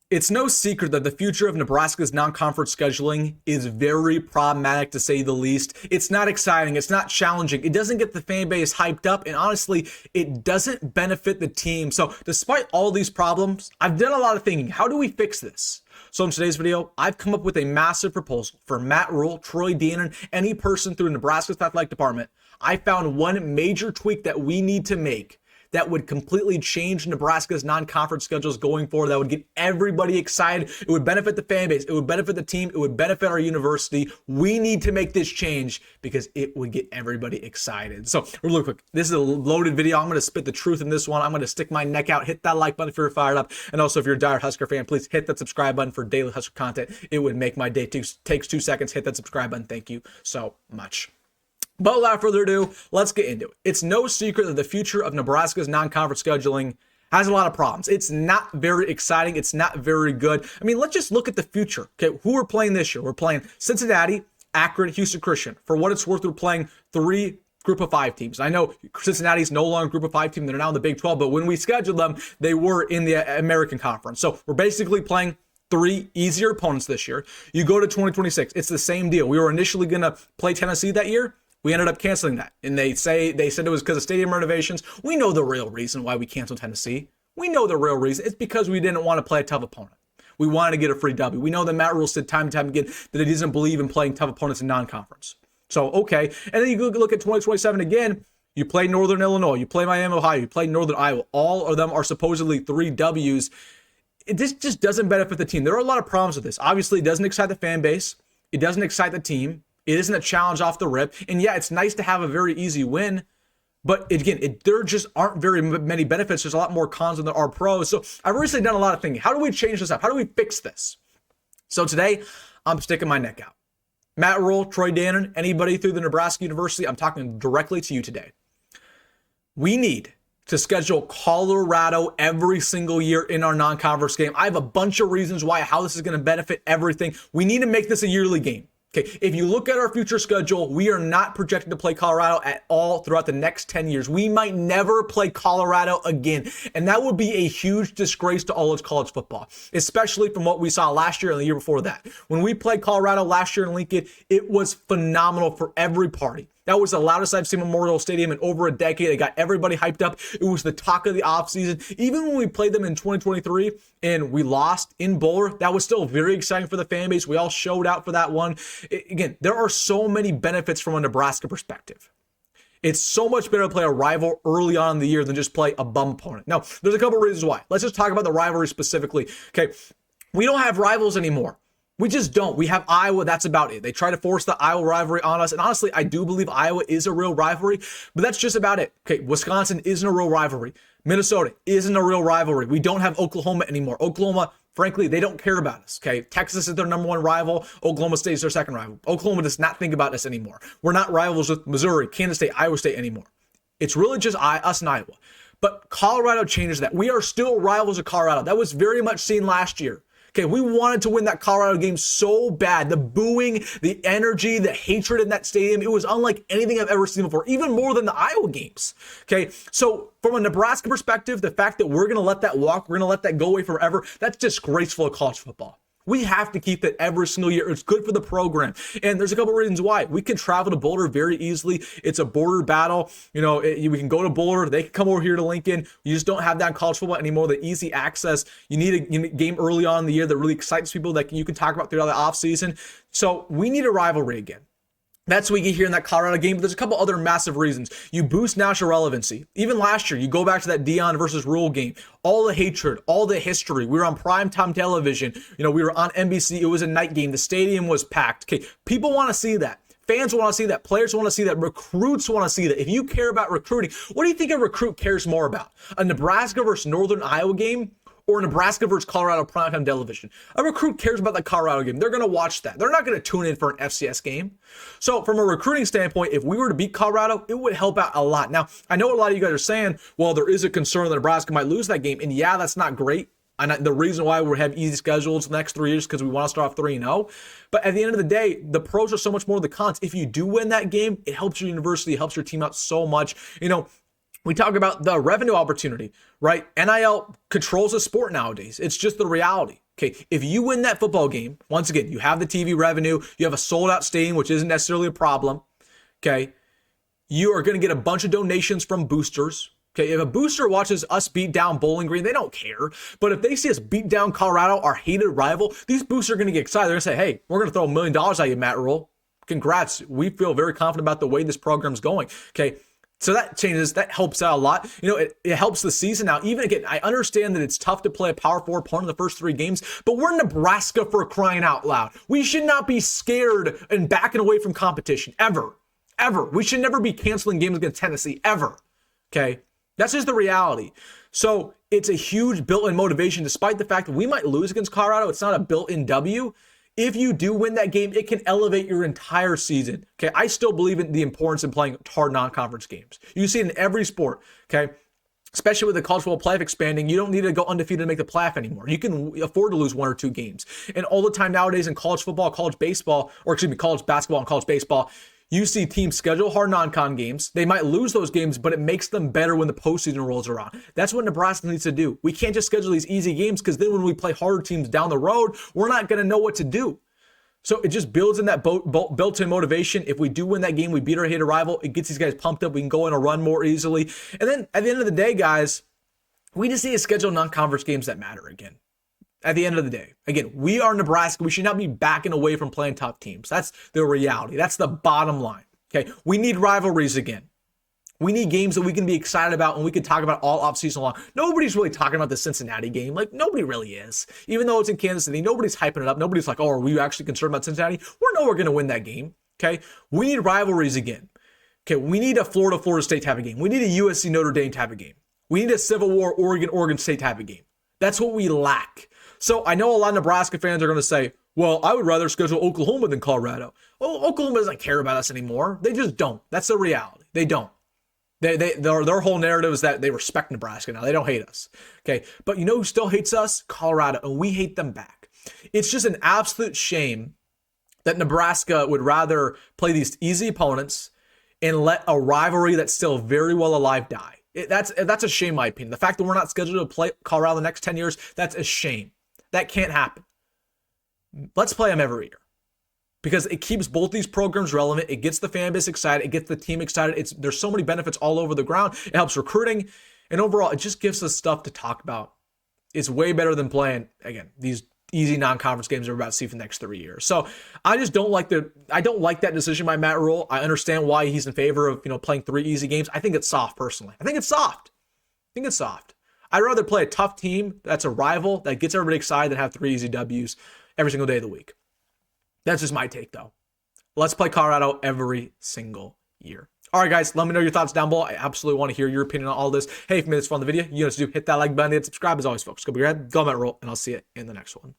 It's no secret that the future of Nebraska's non-conference scheduling is very problematic, to say the least. It's not exciting. It's not challenging. It doesn't get the fan base hyped up. And honestly, it doesn't benefit the team. So despite all these problems, I've done a lot of thinking. How do we fix this? So in today's video, I've come up with a massive proposal for Matt Rhule, Troy Dane, and any person through Nebraska's athletic department. I found one major tweak that we need to make that would completely change Nebraska's non-conference schedules going forward. That would get everybody excited. It would benefit the fan base. It would benefit the team. It would benefit our university. We need to make this change because it would get everybody excited. So really quick, this is a loaded video. I'm going to spit the truth in this one. I'm going to stick my neck out. Hit that like button if you're fired up. And also, if you're a diehard Husker fan, please hit that subscribe button for daily Husker content. It would make my day. Takes 2 seconds. Hit that subscribe button. Thank you so much. But without further ado, let's get into it. It's no secret that the future of Nebraska's non-conference scheduling has a lot of problems. It's not very exciting. It's not very good. I mean, let's just look at the future. Okay, who we're playing this year? We're playing Cincinnati, Akron, Houston Christian. For what it's worth, we're playing 3 Group of 5 teams. I know Cincinnati's no longer a Group of 5 team. They're now in the Big 12, but when we scheduled them, they were in the American Conference. So we're basically playing 3 easier opponents this year. You go to 2026, it's the same deal. We were initially going to play Tennessee that year. We ended up canceling that. And they said it was because of stadium renovations. We know the real reason why we canceled Tennessee. We know the real reason. It's because we didn't want to play a tough opponent. We wanted to get a free W. We know that Matt Rhule said time and time again that he doesn't believe in playing tough opponents in non-conference. So, okay. And then you look at 2027 again. You play Northern Illinois. You play Miami, Ohio. You play Northern Iowa. All of them are supposedly 3 Ws. This just doesn't benefit the team. There are a lot of problems with this. Obviously, it doesn't excite the fan base. It doesn't excite the team. It isn't a challenge off the rip. And yeah, it's nice to have a very easy win. But again, there just aren't very many benefits. There's a lot more cons than there are pros. So I've recently done a lot of thinking. How do we change this up? How do we fix this? So today, I'm sticking my neck out. Matt Rhule, Troy Dane, anybody through the Nebraska University, I'm talking directly to you today. We need to schedule Colorado every single year in our non-conference game. I have a bunch of reasons how this is going to benefit everything. We need to make this a yearly game. Okay, if you look at our future schedule, we are not projected to play Colorado at all throughout the next 10 years. We might never play Colorado again, and that would be a huge disgrace to all of college football, especially from what we saw last year and the year before that. When we played Colorado last year in Lincoln, it was phenomenal for every party. That was the loudest I've seen Memorial Stadium in over a decade. It got everybody hyped up. It was the talk of the offseason. Even when we played them in 2023 and we lost in Bowler, that was still very exciting for the fan base. We all showed out for that one. Again, there are so many benefits from a Nebraska perspective. It's so much better to play a rival early on in the year than just play a bum opponent. Now, there's a couple reasons why. Let's just talk about the rivalry specifically. Okay, we don't have rivals anymore. We just don't. We have Iowa. That's about it. They try to force the Iowa rivalry on us. And honestly, I do believe Iowa is a real rivalry, but that's just about it. Okay, Wisconsin isn't a real rivalry. Minnesota isn't a real rivalry. We don't have Oklahoma anymore. Oklahoma, frankly, they don't care about us. Okay, Texas is their number 1 rival. Oklahoma State is their second rival. Oklahoma does not think about us anymore. We're not rivals with Missouri, Kansas State, Iowa State anymore. It's really just us and Iowa. But Colorado changes that. We are still rivals of Colorado. That was very much seen last year. Okay, we wanted to win that Colorado game so bad. The booing, the energy, the hatred in that stadium, it was unlike anything I've ever seen before, even more than the Iowa games. Okay, so from a Nebraska perspective, the fact that we're going to let that walk, we're going to let that go away forever, that's disgraceful of college football. We have to keep that every single year. It's good for the program. And there's a couple of reasons why. We can travel to Boulder very easily. It's a border battle. You know, we can go to Boulder. They can come over here to Lincoln. You just don't have that in college football anymore, the easy access. You need a game early on in the year that really excites people that you can talk about throughout the offseason. So we need a rivalry again. That's what you get here in that Colorado game, but there's a couple other massive reasons. You boost national relevancy. Even last year, you go back to that Deion versus Rhule game. All the hatred, all the history. We were on primetime television. You know, we were on NBC. It was a night game. The stadium was packed. Okay, people want to see that. Fans want to see that. Players want to see that. Recruits want to see that. If you care about recruiting, what do you think a recruit cares more about? A Nebraska versus Northern Iowa game? Or Nebraska versus Colorado primetime television? A recruit cares about the Colorado game. They're going to watch that. They're not going to tune in for an FCS game. So from a recruiting standpoint, if we were to beat Colorado, it would help out a lot. Now, I know a lot of you guys are saying, well, there is a concern that Nebraska might lose that game. And yeah, that's not great. And the reason why we have easy schedules the next 3 years is because we want to start off 3-0. But at the end of the day, the pros are so much more than the cons. If you do win that game, it helps your university, it helps your team out so much. You know, we talk about the revenue opportunity, right? NIL controls the sport nowadays. It's just the reality. Okay, if you win that football game, once again, you have the TV revenue, you have a sold out stadium, which isn't necessarily a problem. Okay, you are going to get a bunch of donations from boosters. Okay, if a booster watches us beat down Bowling Green, they don't care. But if they see us beat down Colorado, our hated rival, these boosters are going to get excited. They're going to say, hey, we're going to throw $1 million at you, Matt Rule. Congrats. We feel very confident about the way this program's going. Okay, so that changes, that helps out a lot. You know, it helps the season out. Even again, I understand that it's tough to play a Power 4 opponent in the first 3 games, but we're Nebraska for crying out loud. We should not be scared and backing away from competition, ever. Ever. We should never be canceling games against Tennessee, ever. Okay? That's just the reality. So it's a huge built-in motivation, despite the fact that we might lose against Colorado. It's not a built-in W. If you do win that game, it can elevate your entire season. Okay, I still believe in the importance of playing hard non-conference games. You see it in every sport. Okay, especially with the college football playoff expanding, you don't need to go undefeated to make the playoff anymore. You can afford to lose 1 or 2 games. And all the time nowadays in college football, college baseball, or excuse me, college basketball and college baseball, you see teams schedule hard non-con games. They might lose those games, but it makes them better when the postseason rolls around. That's what Nebraska needs to do. We can't just schedule these easy games, because then when we play harder teams down the road, we're not going to know what to do. So it just builds in that built-in motivation. If we do win that game, we beat our hated rival. It gets these guys pumped up. We can go on a run more easily. And then at the end of the day, guys, we just need to schedule non-conference games that matter again. At the end of the day, again, we are Nebraska. We should not be backing away from playing tough teams. That's the reality. That's the bottom line. Okay, we need rivalries again. We need games that we can be excited about and we can talk about all offseason long. Nobody's really talking about the Cincinnati game. Like, nobody really is. Even though it's in Kansas City, nobody's hyping it up. Nobody's like, oh, are we actually concerned about Cincinnati? We're going to win that game. Okay, we need rivalries again. Okay, we need a Florida State type of game. We need a USC Notre Dame type of game. We need a Civil War Oregon State type of game. That's what we lack. So I know a lot of Nebraska fans are going to say, well, I would rather schedule Oklahoma than Colorado. Oh, Oklahoma doesn't care about us anymore. They just don't. That's the reality. They don't. Their whole narrative is that they respect Nebraska now. They don't hate us. Okay. But you know who still hates us? Colorado. And we hate them back. It's just an absolute shame that Nebraska would rather play these easy opponents and let a rivalry that's still very well alive die. That's a shame, in my opinion. The fact that we're not scheduled to play Colorado the next 10 years, that's a shame. That can't happen. Let's play them every year, because it keeps both these programs relevant. It gets the fan base excited. It gets the team excited. There's so many benefits all over the ground. It helps recruiting. And overall, it just gives us stuff to talk about. It's way better than playing, again, these easy non-conference games we're about to see for the next 3 years. So I just don't like that decision by Matt Rule. I understand why he's in favor of, playing 3 easy games. I think it's soft, personally. I think it's soft. I'd rather play a tough team that's a rival that gets everybody excited than have 3 easy W's every single day of the week. That's just my take, though. Let's play Colorado every single year. All right, guys, let me know your thoughts down below. I absolutely want to hear your opinion on all this. Hey, if you made this fun on the video, you know what to do. Hit that like button and subscribe as always, folks. Go be your head, go Matt Roll, and I'll see you in the next one.